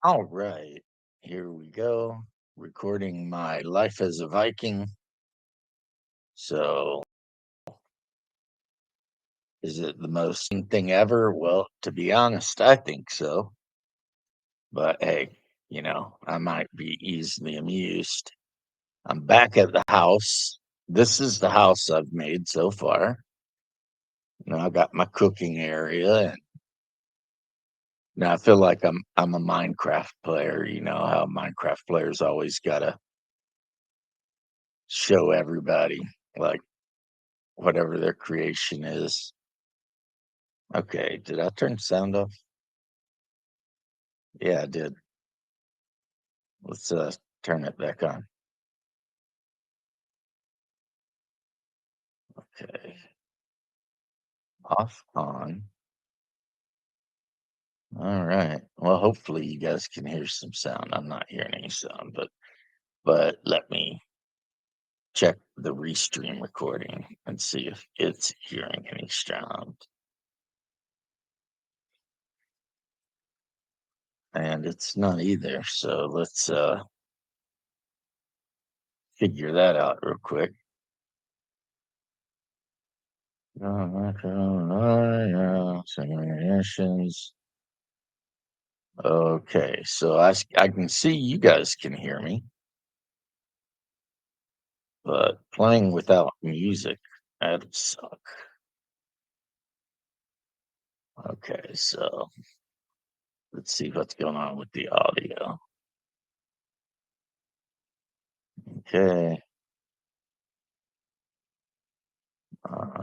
All right, here we go. Recording my life as a Viking. So, is it the most thing ever? Well, to be honest, I think so. But hey, I might be easily amused. I'm back at the house. This is the house I've made so far. I got my cooking area, and now I feel like I'm a Minecraft player. You know how Minecraft players always gotta show everybody like whatever their creation is. Okay, did I turn sound off? Yeah, I did. Let's turn it back on. Okay. Off on. All right. Well, hopefully you guys can hear some sound. I'm not hearing any sound, but let me check the restream recording and see if it's hearing any sound. And it's not either. So let's figure that out real quick. Simulations. Okay, so I can see you guys can hear me, but playing without music, that'd suck. Okay, so let's see what's going on with the audio. Okay,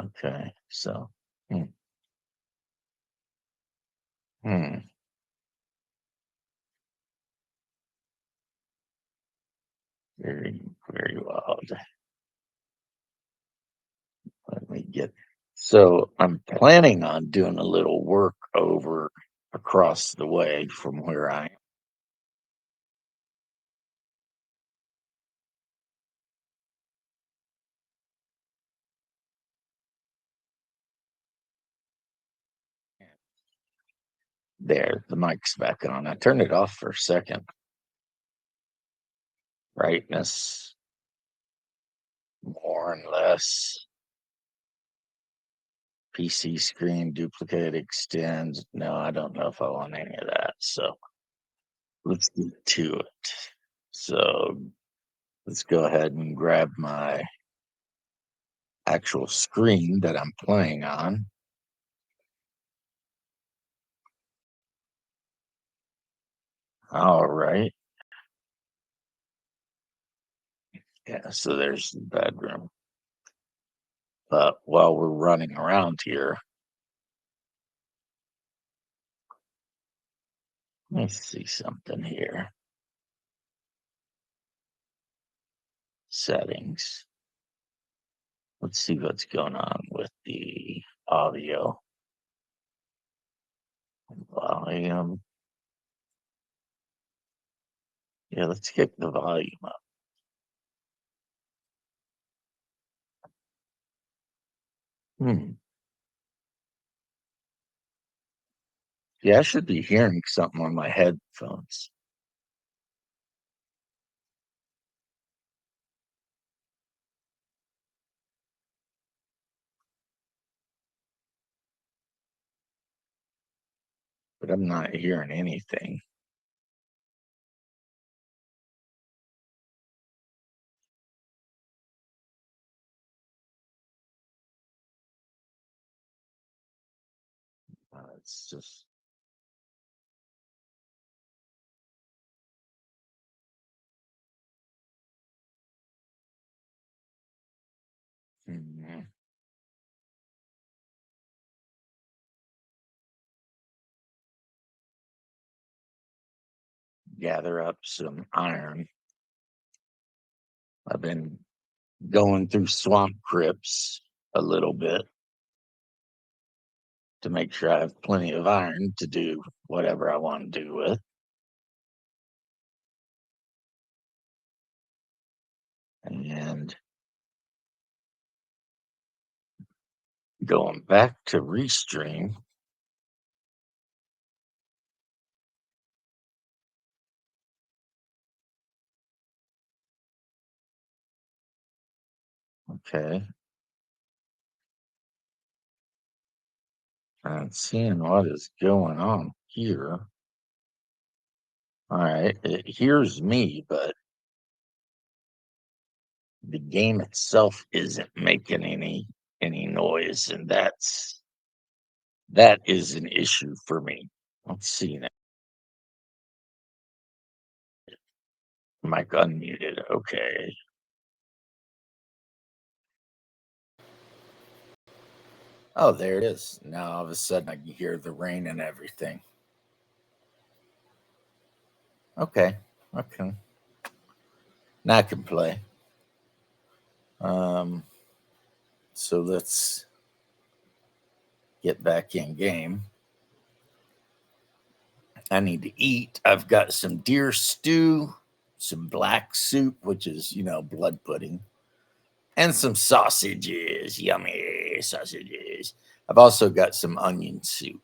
okay, so hmm, hmm, very, very loud. Let me get. So I'm planning on doing a little work over across the way from where I am. There, the mic's back on. I turned it off for a second. Brightness, more and less. PC screen, duplicate, extend. No, I don't know if I want any of that. So let's get to it. So let's go ahead and grab my actual screen that I'm playing on. All right. Yeah, so there's the bedroom. But while we're running around here, let me see something here. Settings. Let's see what's going on with the audio volume. Yeah, let's kick the volume up. Hmm. Yeah, I should be hearing something on my headphones, but I'm not hearing anything. It's just hmm, gather up some iron. I've been going through swamp crypts a little bit to make sure I have plenty of iron to do whatever I want to do with. And going back to Restream, Okay. And seeing what is going on here. All right. It hears me, but the game itself isn't making any noise, and that is an issue for me. Let's see now. Mic unmuted. Okay. Oh, there it is. Now all of a sudden I can hear the rain and everything. Okay. Okay. Now I can play. Um, so let's get back in game. I need to eat. I've got some deer stew, some black soup, which is, blood pudding, and some sausages. Yummy sausages. I've also got some onion soup,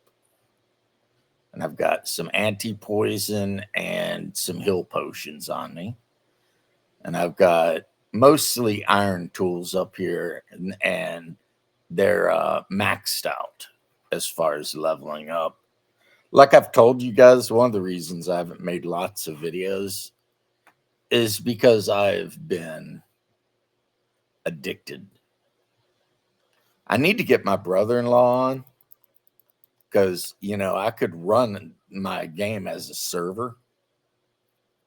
and I've got some anti poison and some hill potions on me. And I've got mostly iron tools up here, and they're maxed out as far as leveling up. Like I've told you guys, one of the reasons I haven't made lots of videos is because I've been addicted. I need to get my brother-in-law on because, I could run my game as a server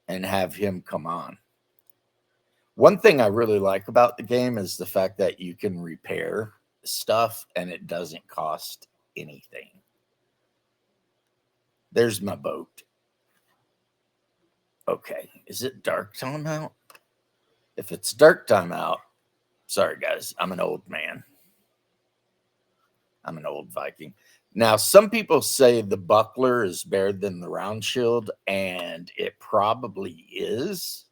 and have him come on. One thing I really like about the game is the fact that you can repair stuff and it doesn't cost anything. There's my boat. Okay, is it dark time out? If it's dark time out, sorry guys, I'm an old man. I'm an old Viking. Now, some people say the buckler is better than the round shield, and it probably is,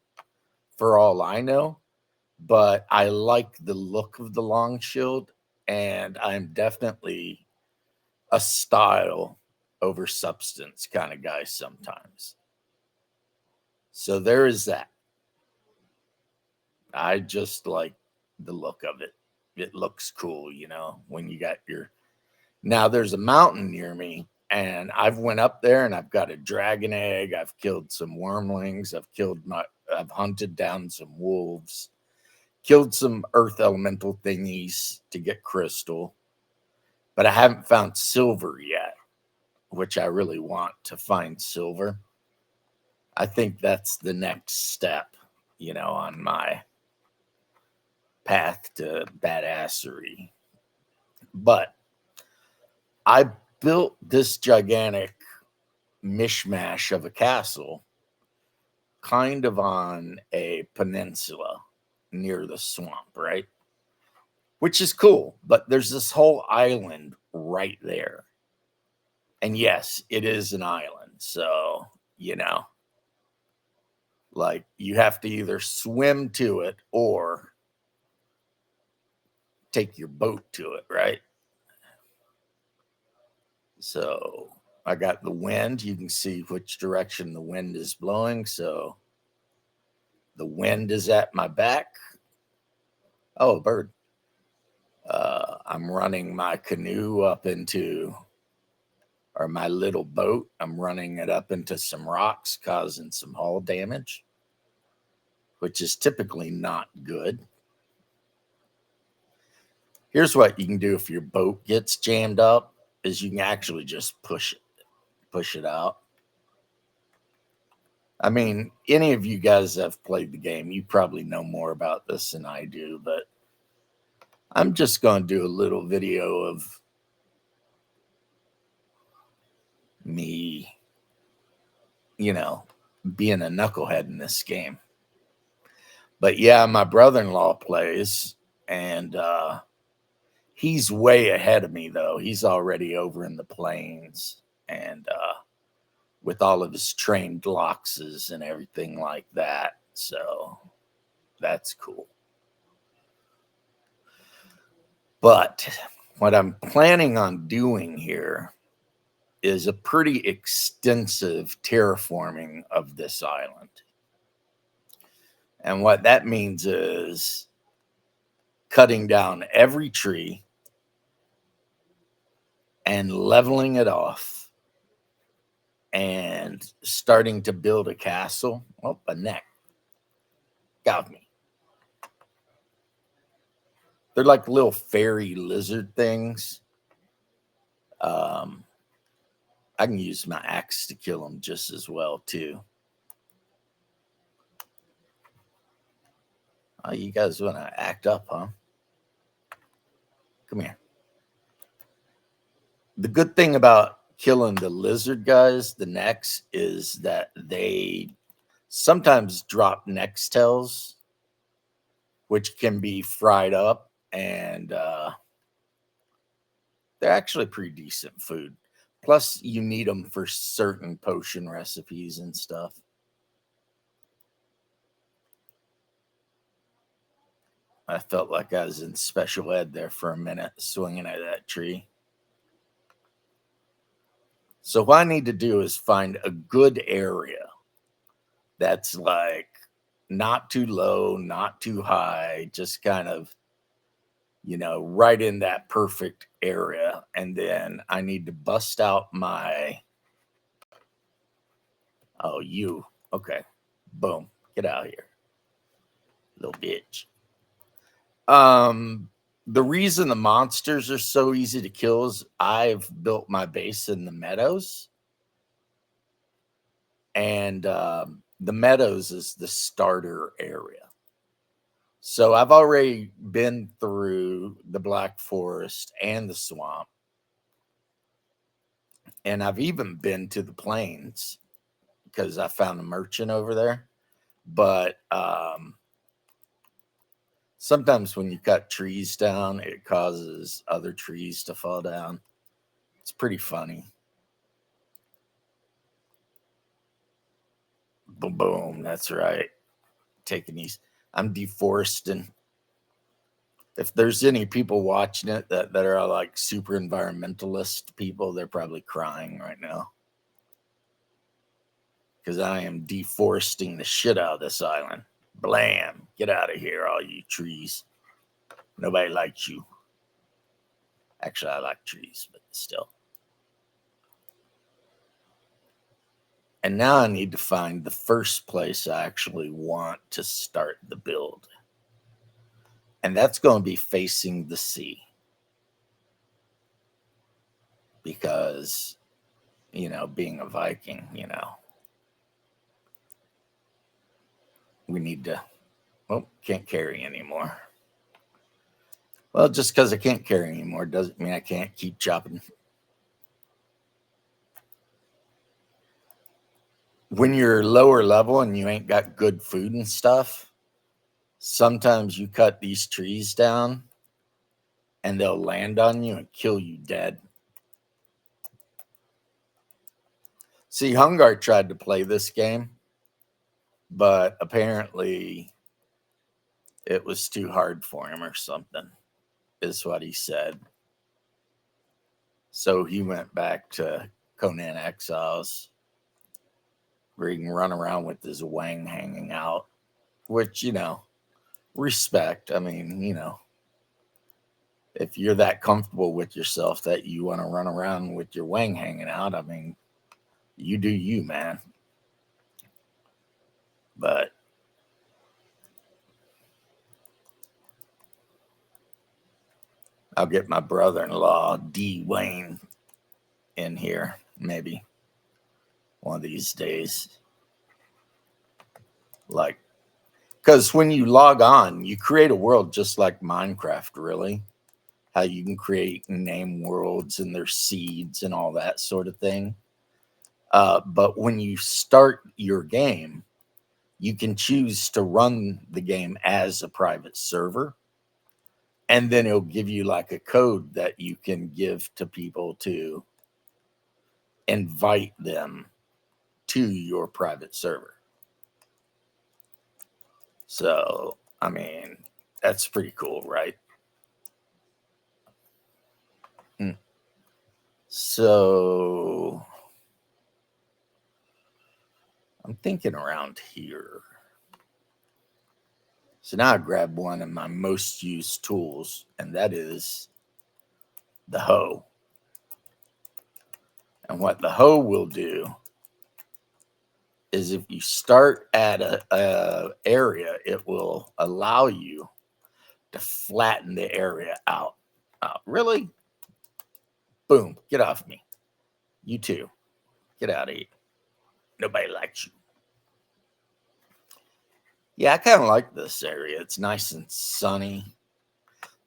for all I know. But I like the look of the long shield, and I'm definitely a style over substance kind of guy sometimes. So there is that. I just like the look of it. It looks cool, when you got your. Now there's a mountain near me, and I've went up there and I've got a dragon egg. I've killed some wormlings. I've hunted down some wolves, killed some earth elemental thingies to get crystal, but I haven't found silver yet, which I really want to find silver. I think that's the next step, on my path to badassery. But I built this gigantic mishmash of a castle kind of on a peninsula near the swamp, right? Which is cool, but there's this whole island right there. And yes, it is an island. So, like you have to either swim to it or take your boat to it, right? So I got the wind. You can see which direction the wind is blowing. So the wind is at my back. Oh, a bird. I'm running my canoe up into, or my little boat. I'm running it up into some rocks, causing some hull damage, which is typically not good. Here's what you can do if your boat gets jammed up is you can actually just push it out. I mean, any of you guys that have played the game, you probably know more about this than I do, but I'm just going to do a little video of me, being a knucklehead in this game. But yeah, my brother-in-law plays, and he's way ahead of me, though. He's already over in the plains, and with all of his trained loxes and everything like that. So that's cool. But what I'm planning on doing here is a pretty extensive terraforming of this island. And what that means is cutting down every tree and leveling it off and starting to build a castle. Oh, a neck got me. They're like little fairy lizard things. Um, I can use my axe to kill them just as well too. Oh, you guys want to act up, huh? Come here. The good thing about killing the lizard guys, the necks, is that they sometimes drop nextels, which can be fried up, and they're actually pretty decent food. Plus, you need them for certain potion recipes and stuff. I felt like I was in special ed there for a minute, swinging at that tree. So what I need to do is find a good area that's like not too low, not too high, just kind of, right in that perfect area. And then I need to bust out my, oh, you, okay, boom, get out of here, little bitch. Um, the reason the monsters are so easy to kill is I've built my base in the meadows, and the meadows is the starter area. So I've already been through the Black Forest and the swamp, and I've even been to the plains because I found a merchant over there. But sometimes when you cut trees down, it causes other trees to fall down. It's pretty funny. Boom, boom. That's right. Taking these, I'm deforesting. If there's any people watching it that are like super environmentalist people, they're probably crying right now because I am deforesting the shit out of this island. Blam! Get out of here, all you trees. Nobody likes you. Actually, I like trees, but still. And now I need to find the first place I actually want to start the build. And that's going to be facing the sea. Because, being a Viking, we need to, can't carry anymore. Well, just because I can't carry anymore doesn't mean I can't keep chopping. When you're lower level and you ain't got good food and stuff, sometimes you cut these trees down and they'll land on you and kill you dead. See, Hungar tried to play this game, but apparently it was too hard for him or something, is what he said. So he went back to Conan Exiles, where he can run around with his wang hanging out, which, respect. I mean, if you're that comfortable with yourself that you want to run around with your wang hanging out, I mean, you do you, man. But I'll get my brother-in-law, D. Wayne, in here, maybe one of these days. Like, because when you log on, you create a world just like Minecraft, really. How you can create and name worlds and their seeds and all that sort of thing. But when you start your game, you can choose to run the game as a private server. And then it'll give you like a code that you can give to people to invite them to your private server. So, I mean, that's pretty cool, right? So, I'm thinking around here. So now I grab one of my most used tools, and that is the hoe. And what the hoe will do is if you start at a area, it will allow you to flatten the area out. Really? Boom, get off me. You too. Get out of here. Nobody likes you. Yeah, I kind of like this area. It's nice and sunny.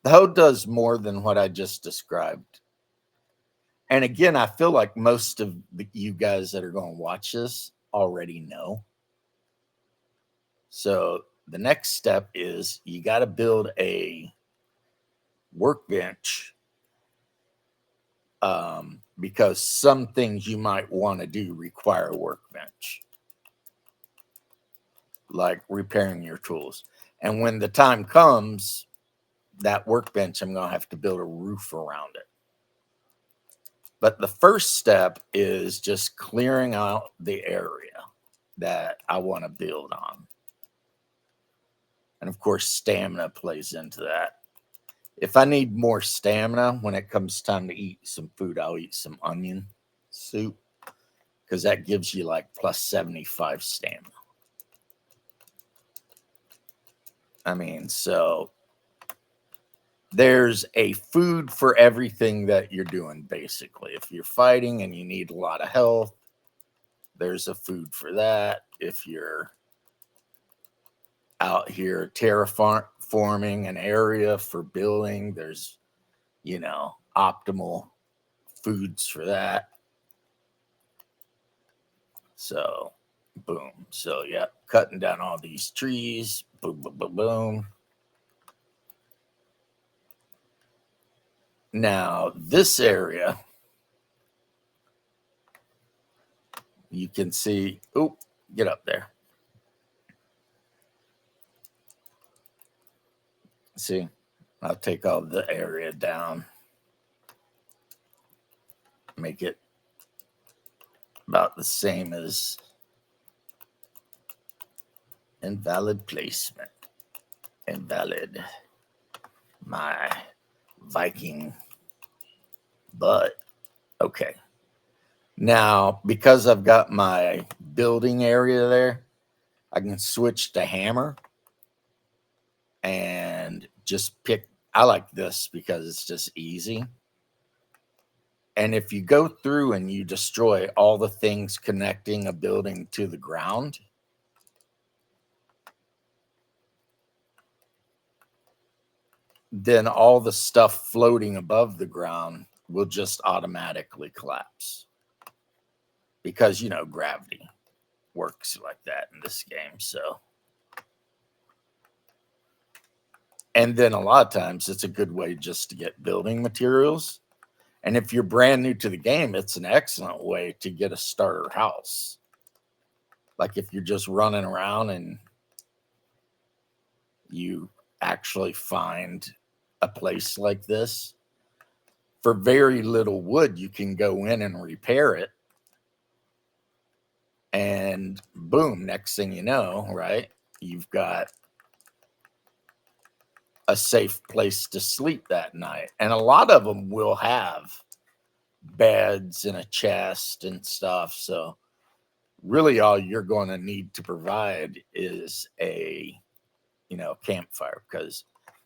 The hoe does more than what I just described. And again, I feel like most of you guys that are going to watch this already know. So the next step is you got to build a workbench, because some things you might want to do require a workbench, like repairing your tools. And when the time comes, that workbench, I'm going to have to build a roof around it. But the first step is just clearing out the area that I want to build on. And of course, stamina plays into that. If I need more stamina when it comes time to eat some food, I'll eat some onion soup, because that gives you like plus 75 stamina. I mean, so there's a food for everything that you're doing, basically. If you're fighting and you need a lot of health, there's a food for that. If you're out here terraforming an area for building, there's, optimal foods for that. So, boom. So, yeah, cutting down all these trees. Boom, boom, boom, boom. Now, this area, you can see, oh, get up there. See, I'll take all the area down, make it about the same as invalid placement. Invalid. My Viking butt. Okay. Now, because I've got my building area there, I can switch to hammer and just pick. I like this because it's just easy. And if you go through and you destroy all the things connecting a building to the ground, then all the stuff floating above the ground will just automatically collapse. Because, gravity works like that in this game. So, and then a lot of times it's a good way just to get building materials. And if you're brand new to the game, it's an excellent way to get a starter house. Like if you're just running around and you actually find a place like this, for very little wood, you can go in and repair it. And boom, next thing you know, right, you've got a safe place to sleep that night. And a lot of them will have beds and a chest and stuff. So really all you're going to need to provide is a, campfire, because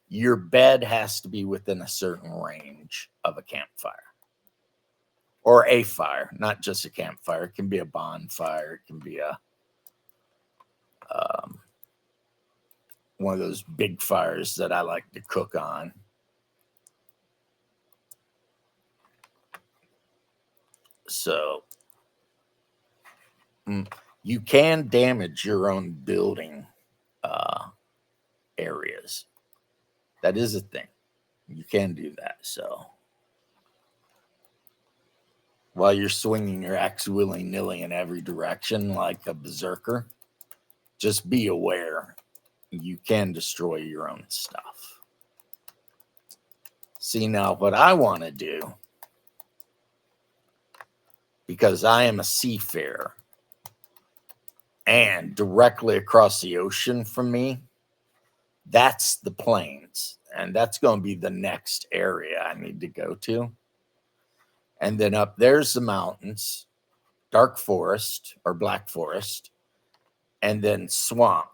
your bed has to be within a certain range of a campfire or a fire, not just a campfire. It can be a bonfire. It can be a, one of those big fires that I like to cook on. So you can damage your own building areas. That is a thing. You can do that. So while you're swinging your axe willy-nilly in every direction like a berserker, just be aware you can destroy your own stuff. See, now what I want to do, because I am a seafarer, and directly across the ocean from me, That's the plains, and that's going to be the next area I need to go to. And then up there's the mountains, dark forest or black forest, and then swamp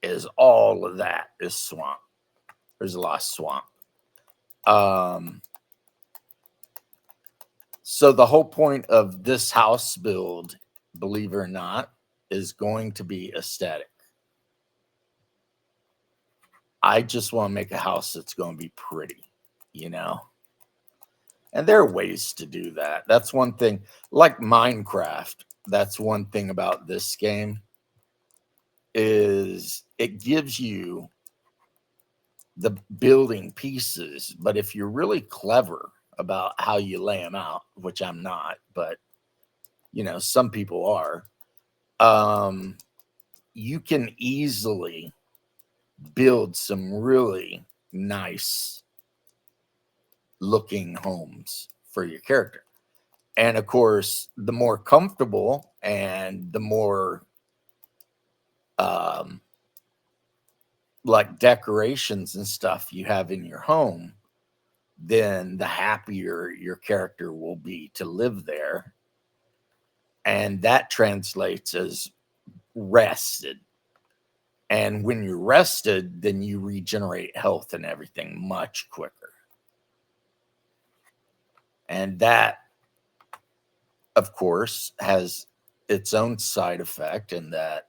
is all of that is swamp. There's a lot of swamp. Um, so the whole point of this house build, believe it or not, is going to be aesthetic. I just want to make a house that's going to be pretty, you know? And there are ways to do that. That's one thing. Like Minecraft, that's one thing about this game is it gives you the building pieces, but if you're really clever about how you lay them out, which I'm not, but you know, some people are, um, you can easily build some really nice looking homes for your character. And of course, the more comfortable and the more um, like decorations and stuff you have in your home, then the happier your character will be to live there. And that translates as rested. And when you're rested, then you regenerate health and everything much quicker. And that, of course, has its own side effect in that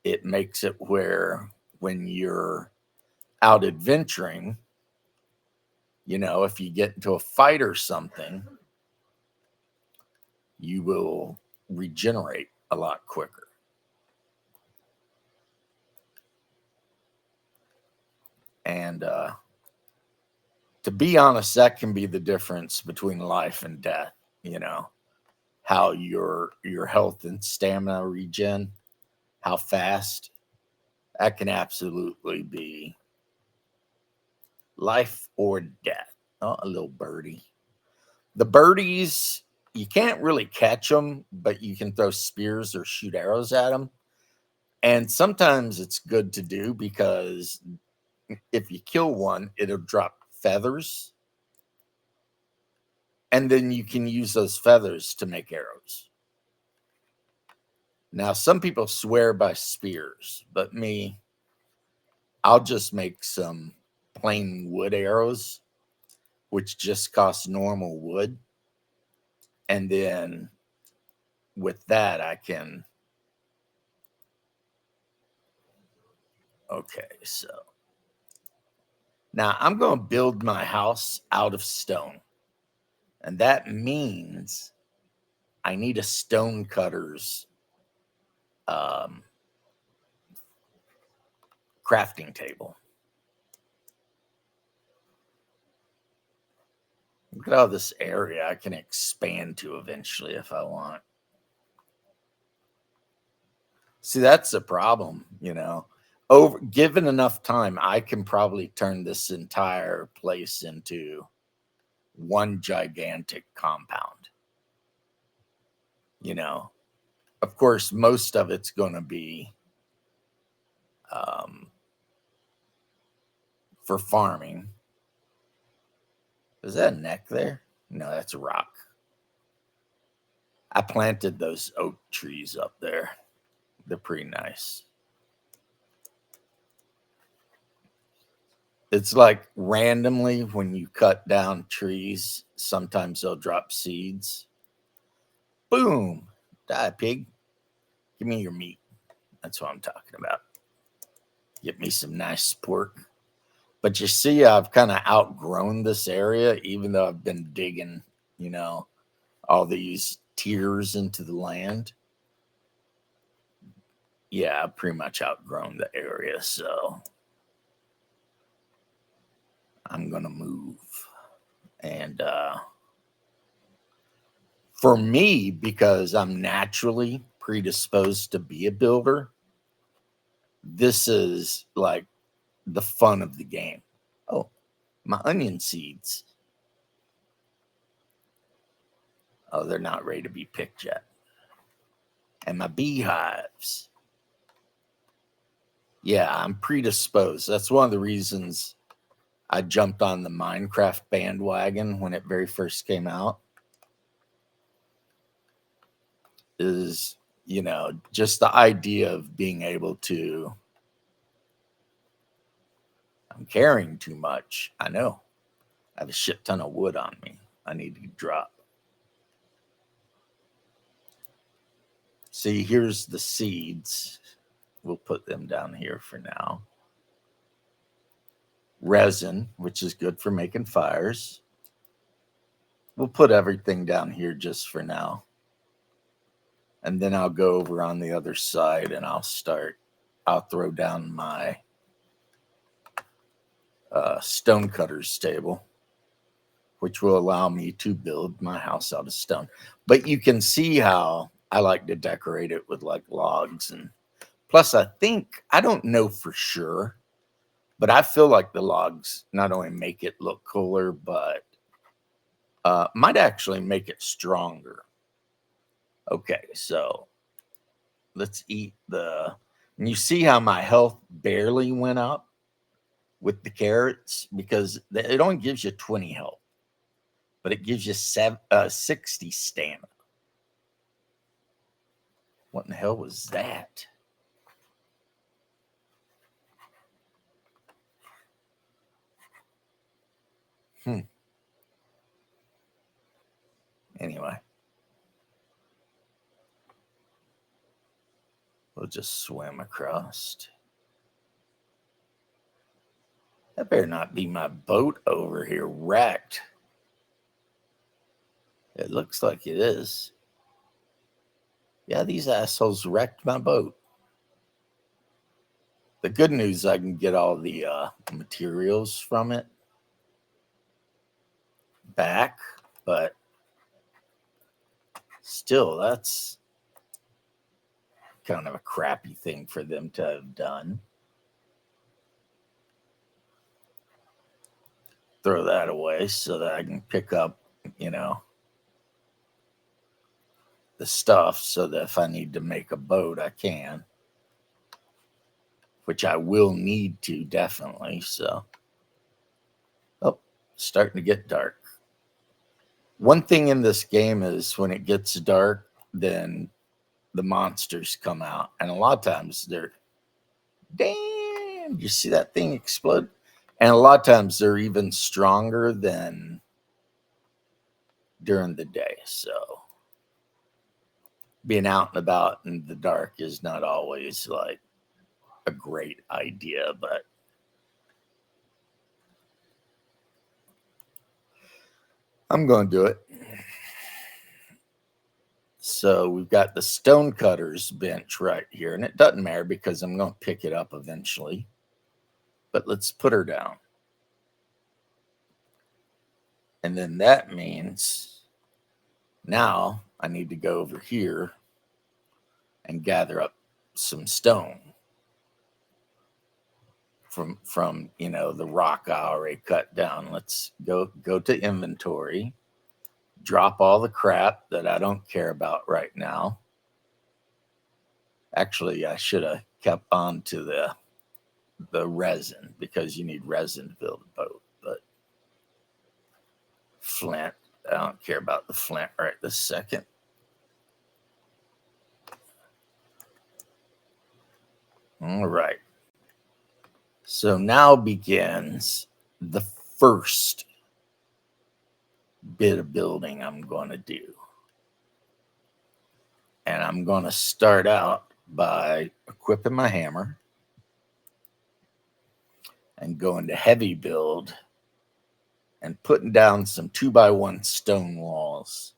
it makes it where when you're out adventuring, you know, if you get into a fight or something, you will regenerate a lot quicker. And to be honest, that can be the difference between life and death, you know, how your health and stamina regen, how fast, that can absolutely be life or death. Oh, a little birdie. The birdies, you can't really catch them, but you can throw spears or shoot arrows at them. And sometimes it's good to do because if you kill one, it'll drop feathers. And then you can use those feathers to make arrows. Now, some people swear by spears, but me, I'll just make some plain wood arrows, which just cost normal wood. And then with that, I can. Okay, so now I'm going to build my house out of stone. And that means I need a stone cutter's um, crafting table. Look at all this area I can expand to eventually if I want. See, that's the problem, you know. Over given enough time, I can probably turn this entire place into one gigantic compound. You know, of course, most of it's going to be um, for farming. Is that a neck there? No, that's a rock. I planted those oak trees up there. They're pretty nice. It's like randomly when you cut down trees, sometimes they'll drop seeds. Boom. Die, pig. Give me your meat. That's what I'm talking about. Get me some nice pork. But you see, I've kind of outgrown this area, even though I've been digging, you know, all these tiers into the land. Yeah, I've pretty much outgrown the area. So I'm going to move. And for me, because I'm naturally predisposed to be a builder, this is like the fun of the game. Oh, my onion seeds. Oh, they're not ready to be picked yet. And my beehives. Yeah, I'm predisposed. That's one of the reasons I jumped on the Minecraft bandwagon when it very first came out. Is, just the idea of being able to. I'm carrying too much. I know. I have a shit ton of wood on me. I need to drop. See, here's the seeds. We'll put them down here for now. Resin, which is good for making fires. We'll put everything down here just for now. And then I'll go over on the other side and I'll throw down my stonecutters table, which will allow me to build my house out of stone. But you can see how I like to decorate it with like logs. And plus, I don't know for sure, but I feel like the logs not only make it look cooler, but might actually make it stronger. Okay, so let's eat and you see how my health barely went up with the carrots because it only gives you 20 health, but it gives you 60 stamina. What in the hell was that? Anyway, we'll just swim across. That better not be my boat over here wrecked. It looks like it is. Yeah, these assholes wrecked my boat. The good news, I can get all the materials from it back, but still, that's kind of a crappy thing for them to have done. Throw that away so that I can pick up, the stuff so that if I need to make a boat, I can, which I will need to definitely. So, oh, starting to get dark. One thing in this game is when it gets dark, then the monsters come out, and a lot of times they're, damn, you see that thing explode? And a lot of times they're even stronger than during the day. So being out and about in the dark is not always like a great idea, but I'm going to do it. So we've got the stonecutters bench right here, and it doesn't matter because I'm going to pick it up eventually. But let's put her down. And then that means now I need to go over here and gather up some stone from the rock I already cut down. Let's go to inventory, drop all the crap that I don't care about right now. Actually, I should have kept on to the resin because you need resin to build a boat. But flint, I don't care about the flint right this second. All right. So now begins the first bit of building I'm going to do. And I'm going to start out by equipping my hammer and going to heavy build and putting down some 2x1 stone walls.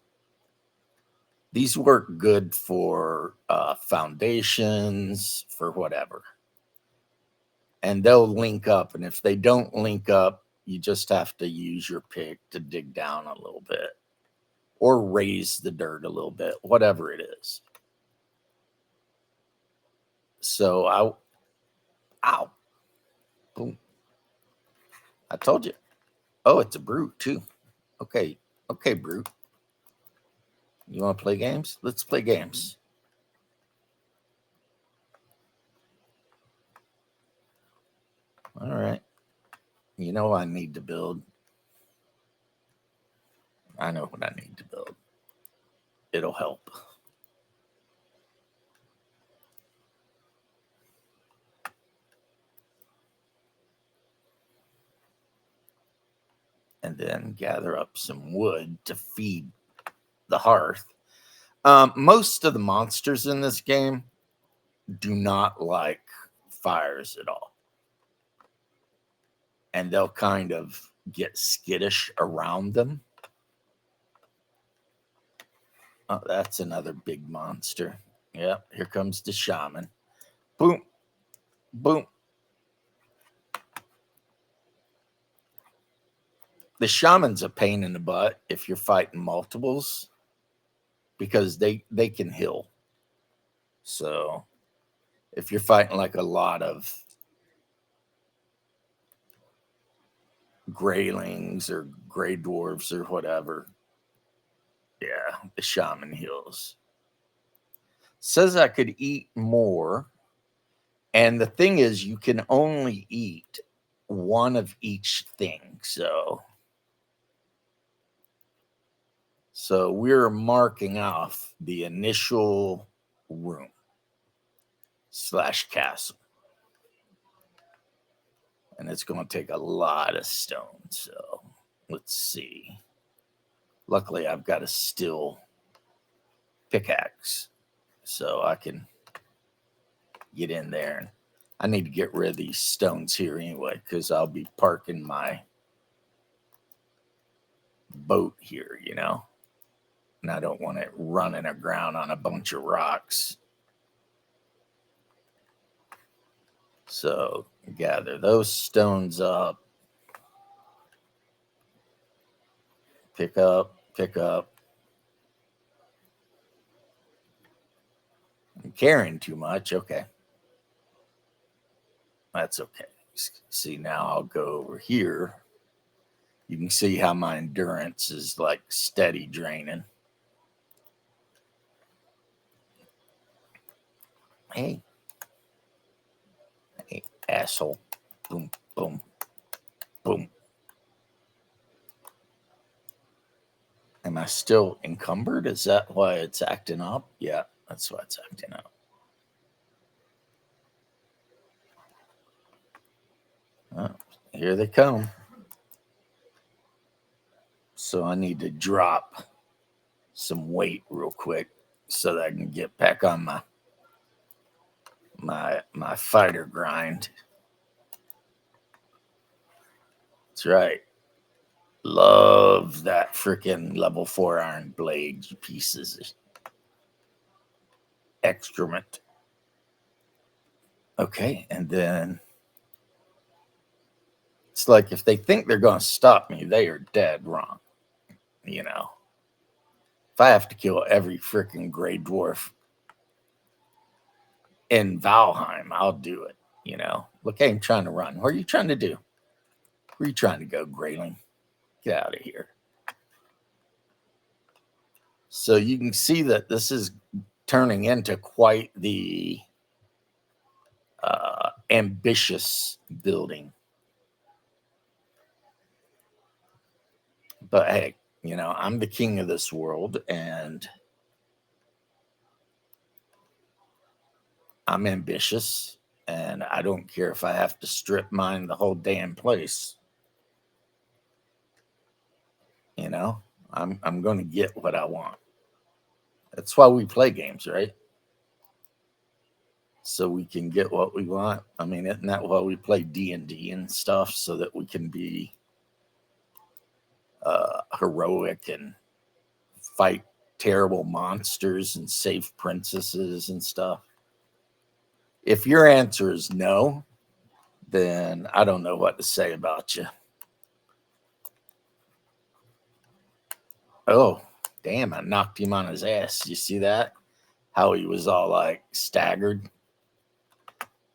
These work good for foundations, for whatever. And they'll link up. And if they don't link up, you just have to use your pick to dig down a little bit or raise the dirt a little bit, whatever it is. So ow, boom. I told you. Oh, it's a brute too. Okay, brute. You want to play games? Let's play games. All right. You know what I need to build? I know what I need to build. It'll help. And then gather up some wood to feed the hearth. Most of the monsters in this game do not like fires at all. And they'll kind of get skittish around them. Oh, that's another big monster. Yep, here comes the shaman. Boom, boom. The shaman's a pain in the butt if you're fighting multiples because they can heal. So if you're fighting like a lot of graylings or gray dwarves or whatever, yeah, the shaman heals. Says I could eat more. And the thing is, you can only eat one of each thing. So we're marking off the initial room / castle. And it's going to take a lot of stone. So let's see. Luckily, I've got a steel pickaxe. So I can get in there. And I need to get rid of these stones here anyway, because I'll be parking my boat here, and I don't want it running aground on a bunch of rocks. So gather those stones up. Pick up, pick up. I'm carrying too much. Okay. That's okay. See, now I'll go over here. You can see how my endurance is like steady draining. Hey. Hey, asshole. Boom, boom, boom. Am I still encumbered? Is that why it's acting up? Yeah, that's why it's acting up. Oh, here they come. So I need to drop some weight real quick so that I can get back on my fighter grind. That's right. Love that freaking level 4 iron blade, you pieces of excrement. Okay, and then it's like if they think they're going to stop me, they are dead wrong. If I have to kill every freaking gray dwarf in Valheim, I'll do it. Look, I'm trying to run. What are you trying to do? Where are you trying to go, Grayling? Get out of here. So you can see that this is turning into quite the ambitious building. But hey, I'm the king of this world and I'm ambitious and I don't care if I have to strip mine the whole damn place. I'm going to get what I want. That's why we play games, right? So we can get what we want. I mean, isn't that why we play D&D and stuff, so that we can be heroic and fight terrible monsters and save princesses and stuff? If your answer is no, then I don't know what to say about you. Oh, damn, I knocked him on his ass. You see that? How he was all like staggered.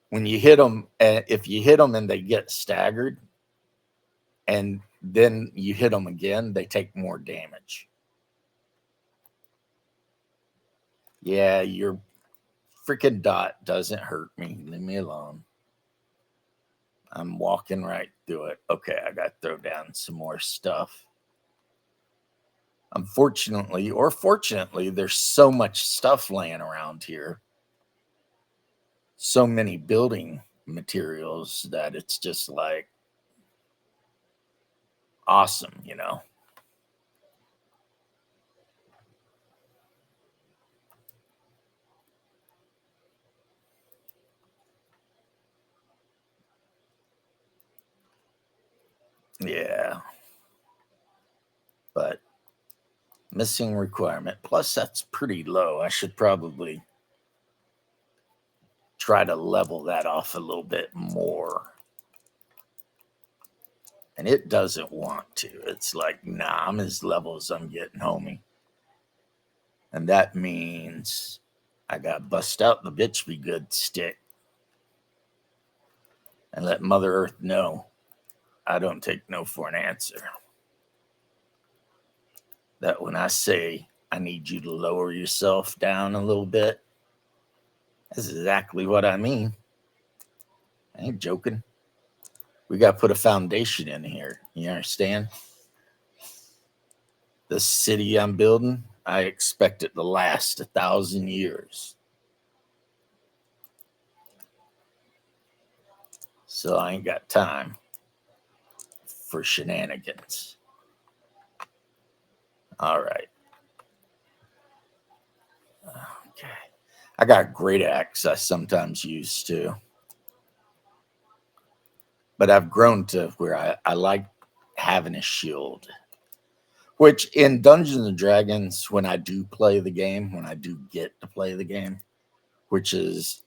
When you hit them, if you hit them and they get staggered, and then you hit them again, they take more damage. Yeah, your freaking dot doesn't hurt me. Leave me alone. I'm walking right through it. Okay, I got to throw down some more stuff. Unfortunately, or fortunately, there's so much stuff laying around here. So many building materials that it's just like awesome, you know? Yeah. But missing requirement. Plus, that's pretty low. I should probably try to level that off a little bit more. And it doesn't want to. It's like, nah, I'm as level as I'm getting, homie. And that means I got to bust out the bitch be good stick and let Mother Earth know I don't take no for an answer. That when I say I need you to lower yourself down a little bit, that's exactly what I mean. I ain't joking. We got to put a foundation in here. You understand? The city I'm building, I expect it to last 1,000 years. So I ain't got time for shenanigans. All right. Okay. I got a great axe I sometimes use too. But I've grown to where I like having a shield. Which in Dungeons and Dragons, when I do play the game, when I do get to play the game, which is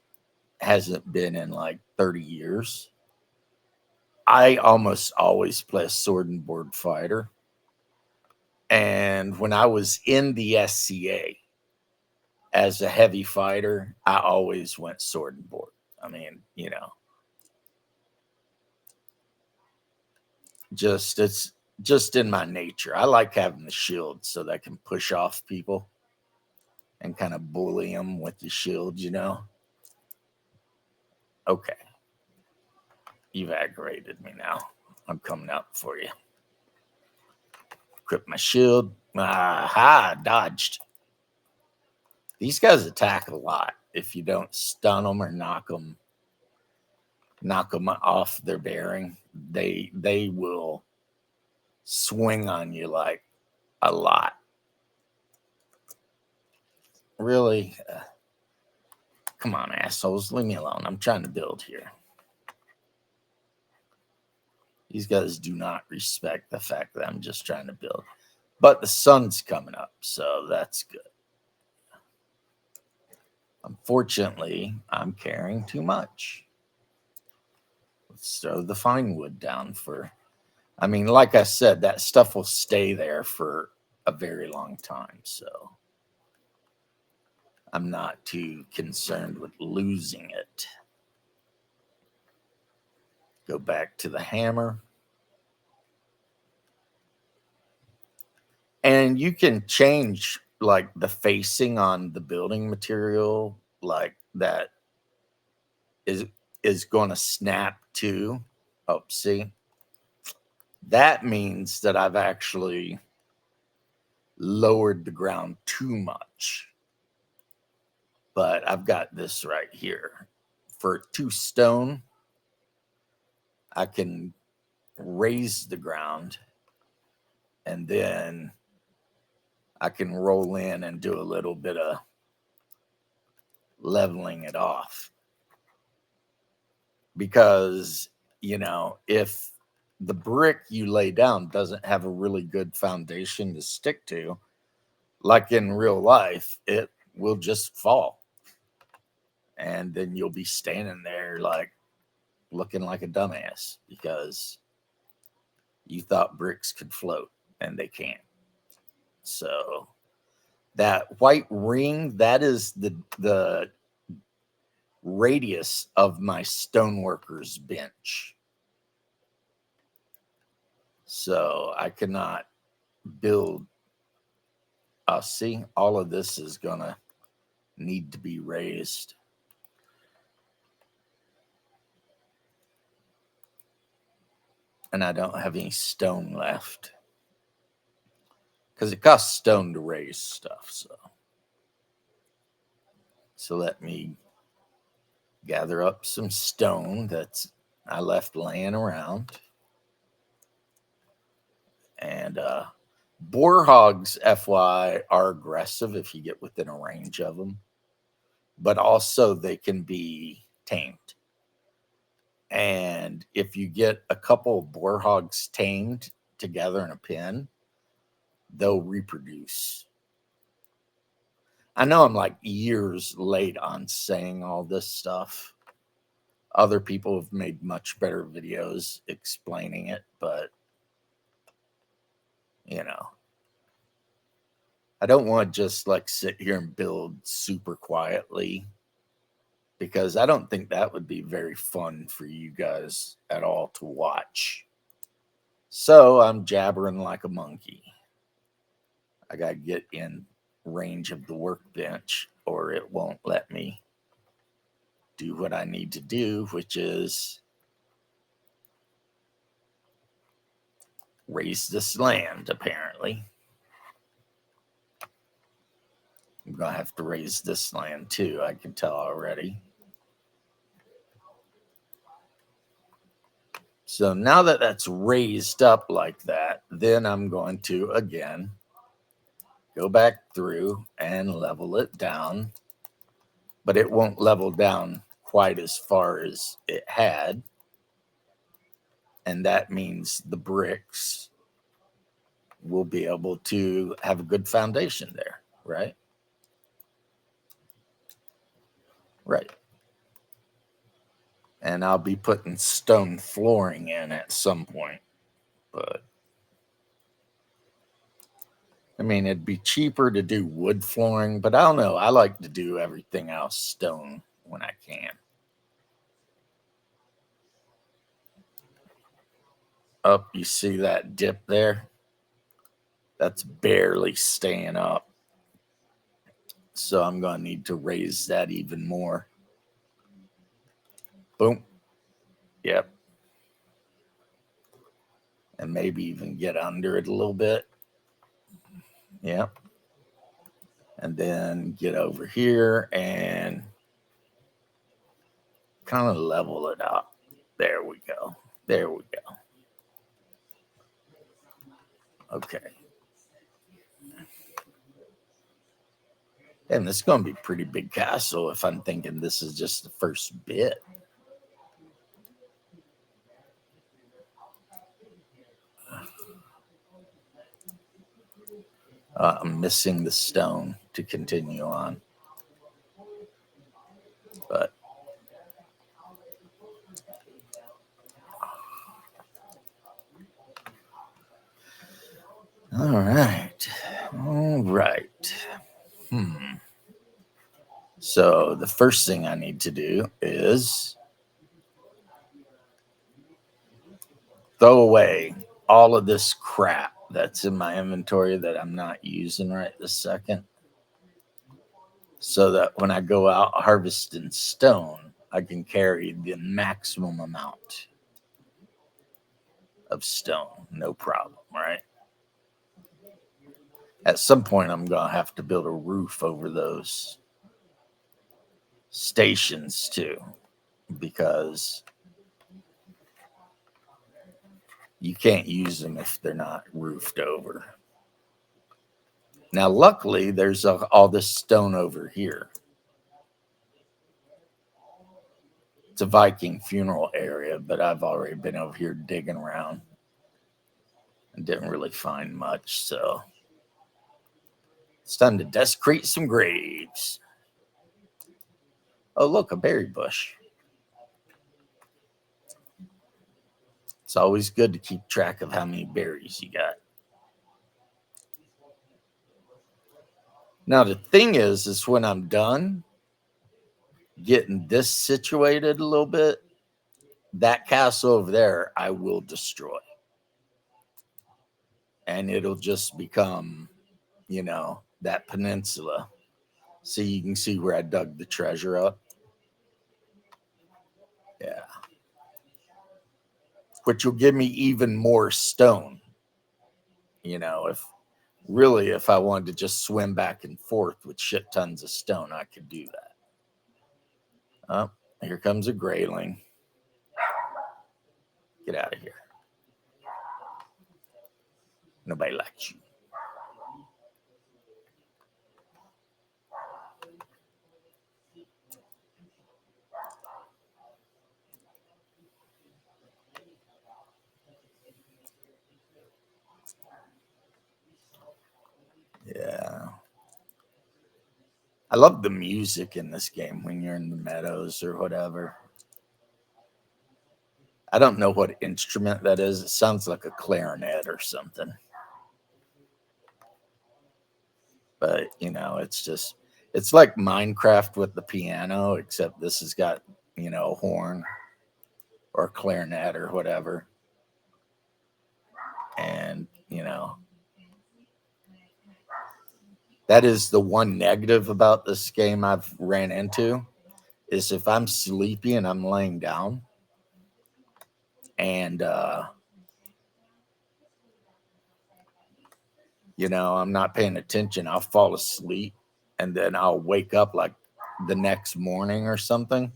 hasn't been in like 30 years, I almost always play a sword and board fighter. And when I was in the SCA as a heavy fighter, I always went sword and board. I mean, you know, it's just in my nature. I like having the shield so that I can push off people and kind of bully them with the shield, you know. Okay, you've aggravated me now. I'm coming up for you. Equip my shield. Aha, dodged. These guys attack a lot. If you don't stun them or knock them off their bearing, they will swing on you like a lot. Really? Come on, assholes. Leave me alone. I'm trying to build here. These guys do not respect the fact that I'm just trying to build. But the sun's coming up, so that's good. Unfortunately, I'm carrying too much. Let's throw the fine wood down for. I mean, like I said, that stuff will stay there for a very long time. So I'm not too concerned with losing it. Go back to the hammer. And you can change like the facing on the building material, like that is going to snap to. Oh, see, that means that I've actually lowered the ground too much. But I've got this right here. For 2 stone, I can raise the ground and then I can roll in and do a little bit of leveling it off. Because, you know, if the brick you lay down doesn't have a really good foundation to stick to, like in real life, it will just fall. And then you'll be standing there like looking like a dumbass because you thought bricks could float and they can't. So that white ring, that is the radius of my stoneworker's bench. So I cannot build. See, all of this is gonna need to be raised. and I don't have any stone left because it costs stone to raise stuff. So let me gather up some stone that's I left laying around. And boar hogs, FY, are aggressive if you get within a range of them, but also they can be tamed. And if you get a couple of boar hogs tamed together in a pen, they'll reproduce. I know I'm like years late on saying all this stuff. Other people have made much better videos explaining it, but you know, I don't want to just like sit here and build super quietly because I don't think that would be very fun for you guys at all to watch. So I'm jabbering like a monkey. I got to get in range of the workbench or it won't let me do what I need to do, which is raise this land, apparently. I'm going to have to raise this land too, I can tell already. So now that that's raised up like that, then I'm going to, again, go back through and level it down. But it won't level down quite as far as it had. And that means the bricks will be able to have a good foundation there, right? Right. And I'll be putting stone flooring in at some point. But I mean, it'd be cheaper to do wood flooring, but I don't know. I like to do everything else stone when I can. Up, you see that dip there? That's barely staying up. So I'm going to need to raise that even more. Boom. Yep. And maybe even get under it a little bit. Yep. And then get over here and kind of level it up. There we go. There we go. Okay. And this is going to be a pretty big castle if I'm thinking this is just the first bit. I'm missing the stone to continue on. But all right. All right. So the first thing I need to do is throw away all of this crap that's in my inventory that I'm not using right this second. So that when I go out harvesting stone, I can carry the maximum amount of stone. No problem, right? At some point, I'm going to have to build a roof over those stations too, because you can't use them if they're not roofed over. Now, luckily, there's all this stone over here. It's a Viking funeral area, but I've already been over here digging around and didn't really find much. So it's time to desecrate some graves. Oh, look, a berry bush. It's always good to keep track of how many berries you got. Now, the thing is when I'm done getting this situated a little bit, that castle over there, I will destroy. And it'll just become, that peninsula. So you can see where I dug the treasure up. Yeah. which will give me even more stone. If I wanted to just swim back and forth with shit tons of stone, I could do that. Oh, here comes a grayling. Get out of here. Nobody likes you. Yeah. I love the music in this game when you're in the meadows or whatever. I don't know what instrument that is. It sounds like a clarinet or something. But, it's like Minecraft with the piano, except this has got, a horn or a clarinet or whatever. And, that is the one negative about this game I've ran into is if I'm sleepy and I'm laying down and, I'm not paying attention, I'll fall asleep and then I'll wake up like the next morning or something.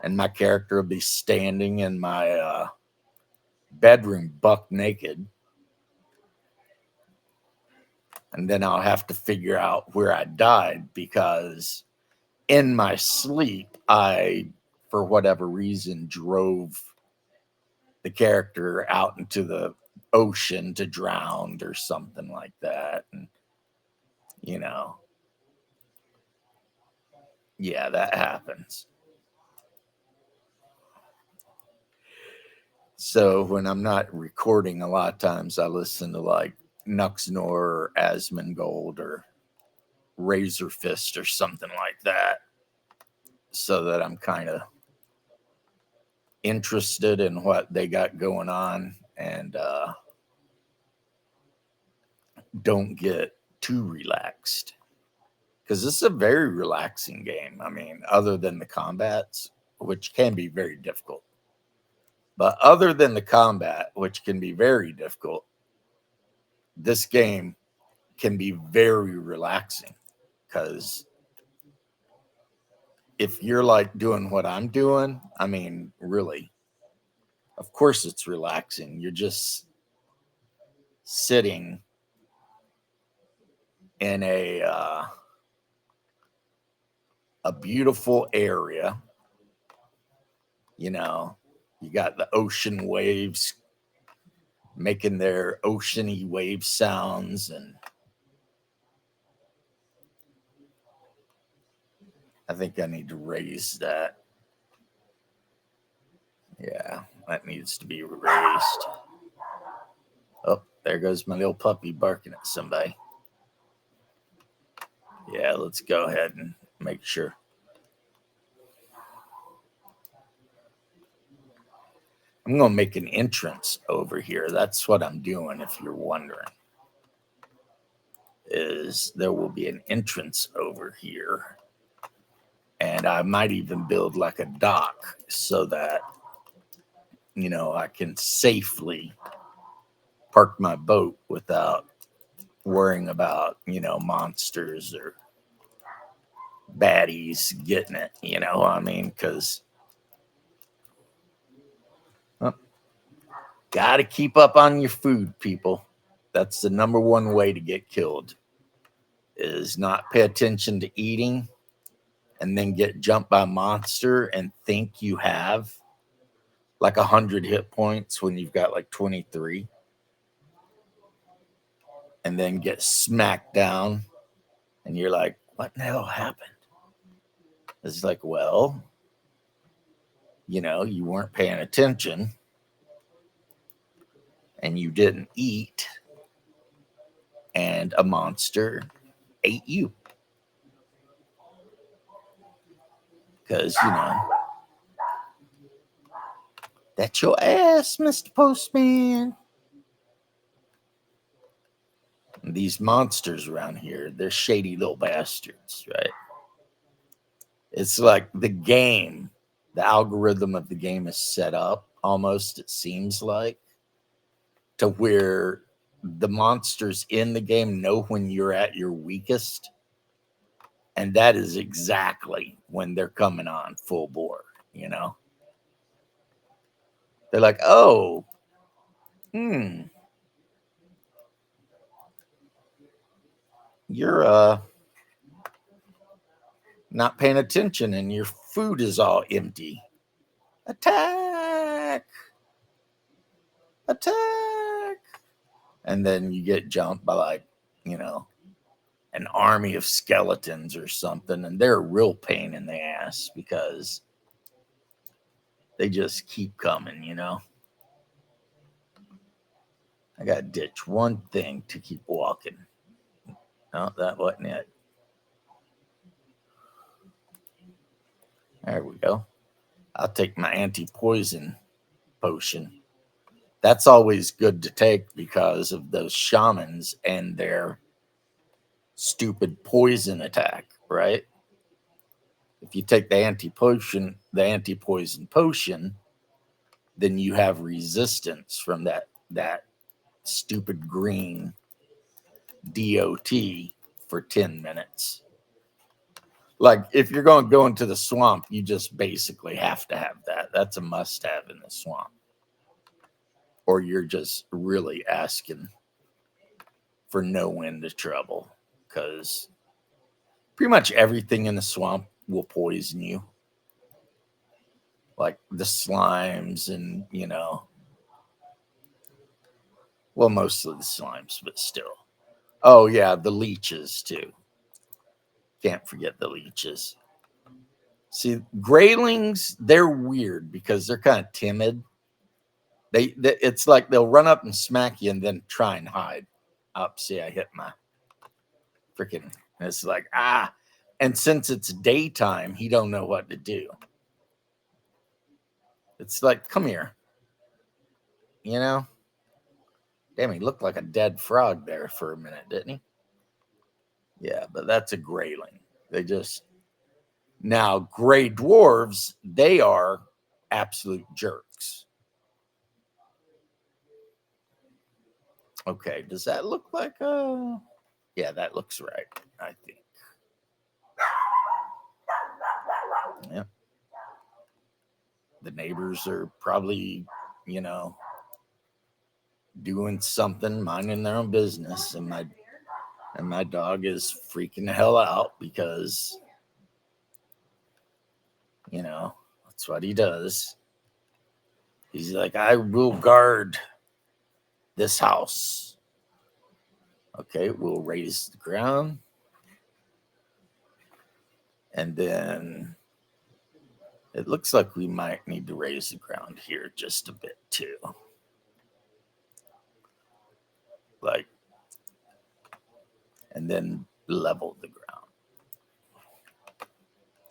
And my character will be standing in my bedroom buck naked. And then I'll have to figure out where I died because in my sleep, I, for whatever reason, drove the character out into the ocean to drown or something like that. And, yeah, that happens. So when I'm not recording, a lot of times I listen to like Nuxnor or Asmongold or Razor Fist or something like that so that I'm kind of interested in what they got going on and don't get too relaxed. Because this is a very relaxing game. I mean, other than the combats, which can be very difficult. But other than the combat, which can be very difficult, this game can be very relaxing. Because if you're like doing what I'm doing, I mean, really, of course it's relaxing. You're just sitting in a beautiful area. You got the ocean waves making their oceany wave sounds, and I think I need to raise that. Yeah, that needs to be raised. Oh, there goes my little puppy barking at somebody. Yeah, let's go ahead and make sure. I'm going to make an entrance over here. That's what I'm doing, if you're wondering. Is there will be an entrance over here. And I might even build like a dock so that, I can safely park my boat without worrying about, monsters or baddies getting it, I mean, because got to keep up on your food, people. That's the number one way to get killed is not pay attention to eating and then get jumped by a monster and think you have like 100 hit points when you've got like 23 and then get smacked down and you're like, what the hell happened? It's like, well, you weren't paying attention and you didn't eat and a monster ate you. Because, that's your ass, Mr. Postman. And these monsters around here, they're shady little bastards, right? It's like the game the algorithm of the game is set up almost, it seems like, to where the monsters in the game know when you're at your weakest. And that is exactly when they're coming on full bore, you know? They're like, oh, hmm, you're not paying attention and your food is all empty. Attack! Attack! And then you get jumped by, like, you know, an army of skeletons or something, and they're a real pain in the ass because they just keep coming, you know. I gotta ditch one thing to keep walking. No, that wasn't it. There we go. I'll take my anti-poison potion. That's always good to take because of those shamans and their stupid poison attack, right? If you take the anti-poison potion, then you have resistance from that stupid green DOT for 10 minutes. Like if you're going to go into the swamp, you just basically have to have that. That's a must have in the swamp. Or you're just really asking for no end of trouble because pretty much everything in the swamp will poison you. Like the slimes and, you know, well, mostly the slimes, but still. Oh, yeah, the leeches too. Can't forget the leeches. See, graylings, they're weird because they're kind of timid. It's like they'll run up and smack you and then try and hide. Up, see, I hit my freaking. It's like ah, and since it's daytime, he don't know what to do. It's like, come here, you know. Damn, he looked like a dead frog there for a minute, didn't he? Yeah, but that's a grayling. They just now gray dwarves. They are absolute jerks. Okay, does that look like yeah, that looks right, I think. Yeah. The neighbors are probably, you know, doing something, minding their own business, and my dog is freaking the hell out because, you know, that's what he does. He's like, I will guard this house. Okay, we'll raise the ground. And then it looks like we might need to raise the ground here just a bit too. Like, and then level the ground.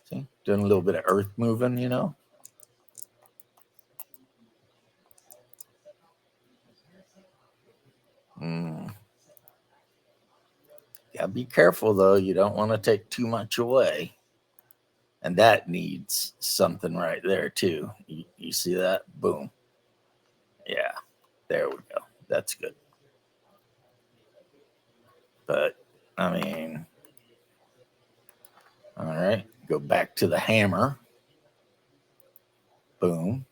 See, doing a little bit of earth moving, you know. Mm. Yeah, be careful though. You don't want to take too much away. And that needs something right there too. You see that? Boom. Yeah, there we go. That's good. But I mean, all right, go back to the hammer. Boom,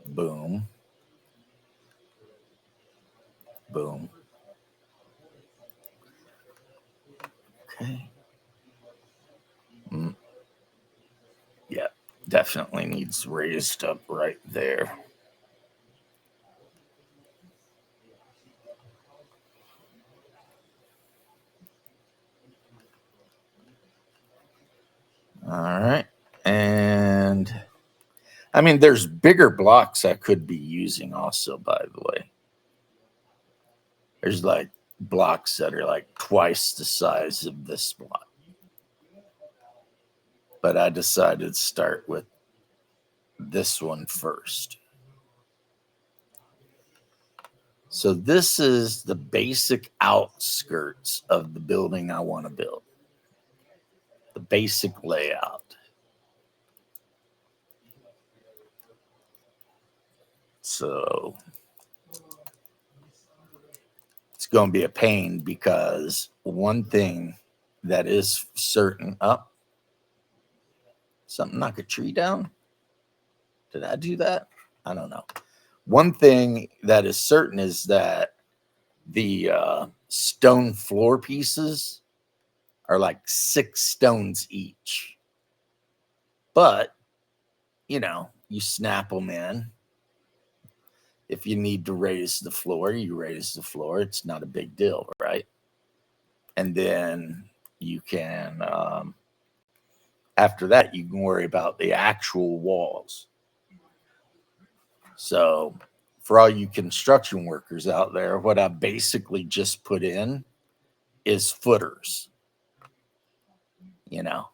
boom, boom. Okay. Mm, yeah, definitely needs raised up right there. All right. And I mean, there's bigger blocks I could be using also, by the way. There's like blocks that are like twice the size of this block. But I decided to start with this one first. So this is the basic outskirts of the building I want to build. The basic layout. So it's going to be a pain because one thing that is certain. Up, something knock a tree down. Did I do that? I don't know. One thing that is certain is that the stone floor pieces are like 6 stones each. But, you snap them in. If you need to raise the floor, you raise the floor. It's not a big deal, right? And then you can, after that, you can worry about the actual walls. So, for all you construction workers out there, what I basically just put in is footers.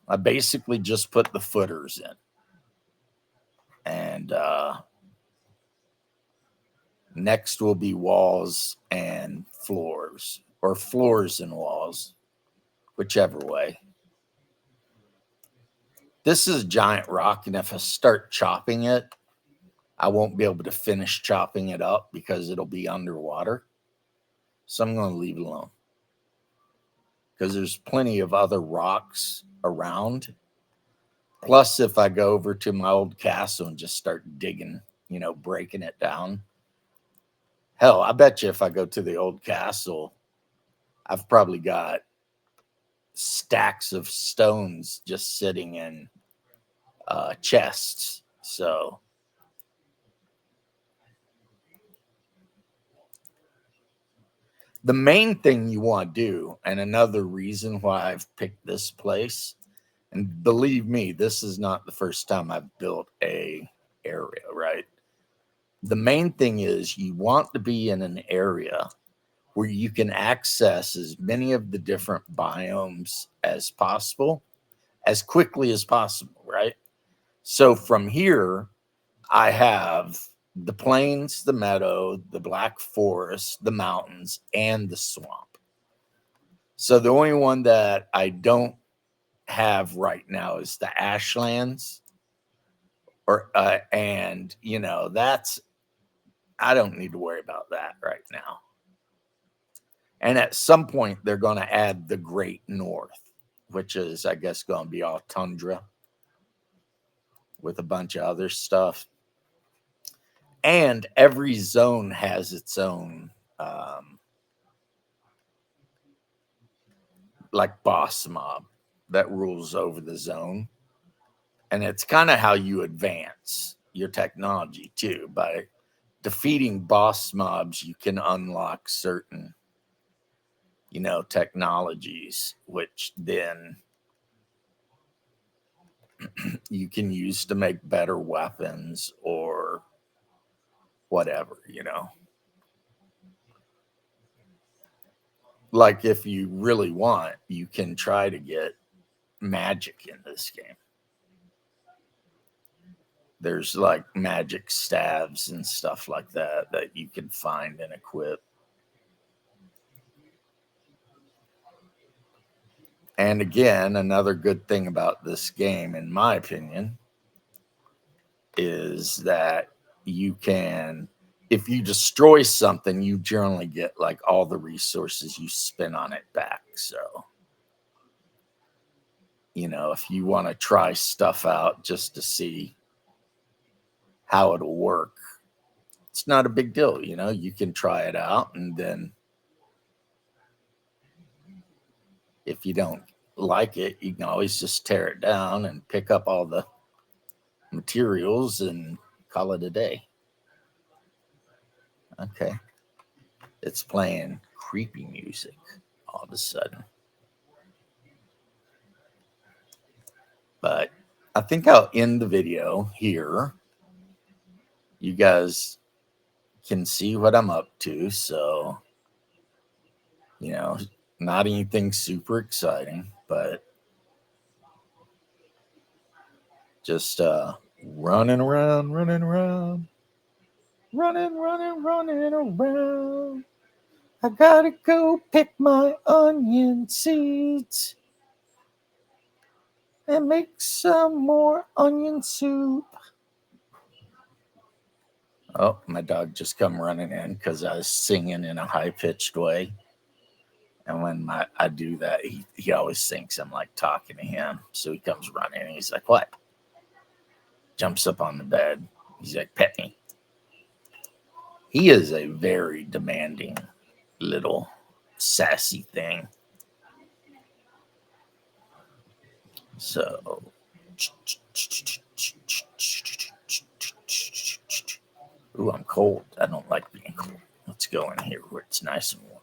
I basically just put the footers in. And next will be walls and floors, or floors and walls, whichever way. This is a giant rock, and if I start chopping it, I won't be able to finish chopping it up because it'll be underwater. So I'm going to leave it alone because there's plenty of other rocks around. Plus, if I go over to my old castle and just start digging, breaking it down, hell, I bet you if I go to the old castle, I've probably got stacks of stones just sitting in chests. So the main thing you want to do, and another reason why I've picked this place, and believe me, this is not the first time I've built a area, right? The main thing is you want to be in an area where you can access as many of the different biomes as possible, as quickly as possible, right? So from here, I have the plains, the meadow, the black forest, the mountains, and the swamp. So the only one that I don't have right now is the ashlands, and that's, I don't need to worry about that right now. And at some point, they're going to add the Great North, which is, I guess, going to be all tundra with a bunch of other stuff. And every zone has its own, like, boss mob that rules over the zone. And it's kind of how you advance your technology, too. By defeating boss mobs, you can unlock certain, technologies, which then you can use to make better weapons or whatever. Like if you really want, you can try to get magic in this game. There's like magic staves and stuff like that you can find and equip. And again, another good thing about this game, in my opinion, is that you can, if you destroy something, you generally get like all the resources you spend on it back. So, if you want to try stuff out just to see how it'll work, it's not a big deal. You can try it out, and then if you don't like it, you can always just tear it down and pick up all the materials and call it a day. Okay. It's playing creepy music all of a sudden. But I think I'll end the video here. You guys can see what I'm up to. So, not anything super exciting, but just running around, running around, running around. I gotta go pick my onion seeds and make some more onion soup. Oh, my dog just come running in because I was singing in a high pitched way. And when I do that, he always thinks I'm like talking to him. So he comes running and he's like, "What?" Jumps up on the bed. He's like, "Pet me." He is a very demanding little sassy thing. So, ooh, I'm cold. I don't like being cold. Let's go in here where it's nice and warm.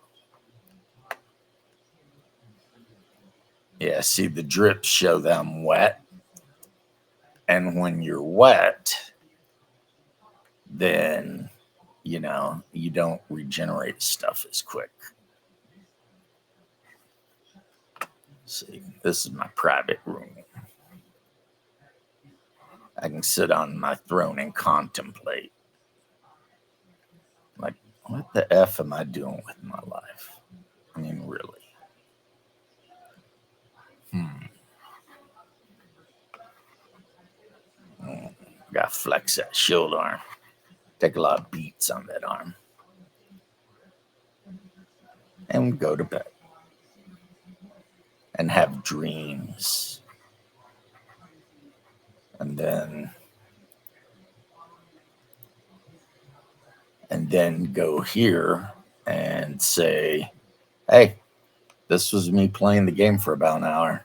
Yeah, see, the drips show that I'm wet. And when you're wet, then, you don't regenerate stuff as quick. See, this is my private room. I can sit on my throne and contemplate. Like, what the F am I doing with my life? I mean, really. Got to flex that shoulder arm. Take a lot of beats on that arm. And go to bed. And have dreams. And then go here and say, "Hey, this was me playing the game for about an hour.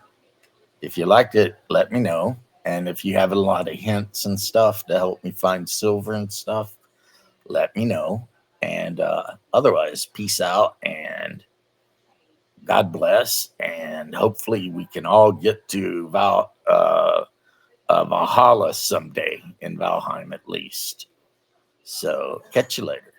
If you liked it, let me know. And if you have a lot of hints and stuff to help me find silver and stuff, let me know. And otherwise, peace out and God bless. And hopefully, we can all get to Valhalla someday, in Valheim at least. So, catch you later."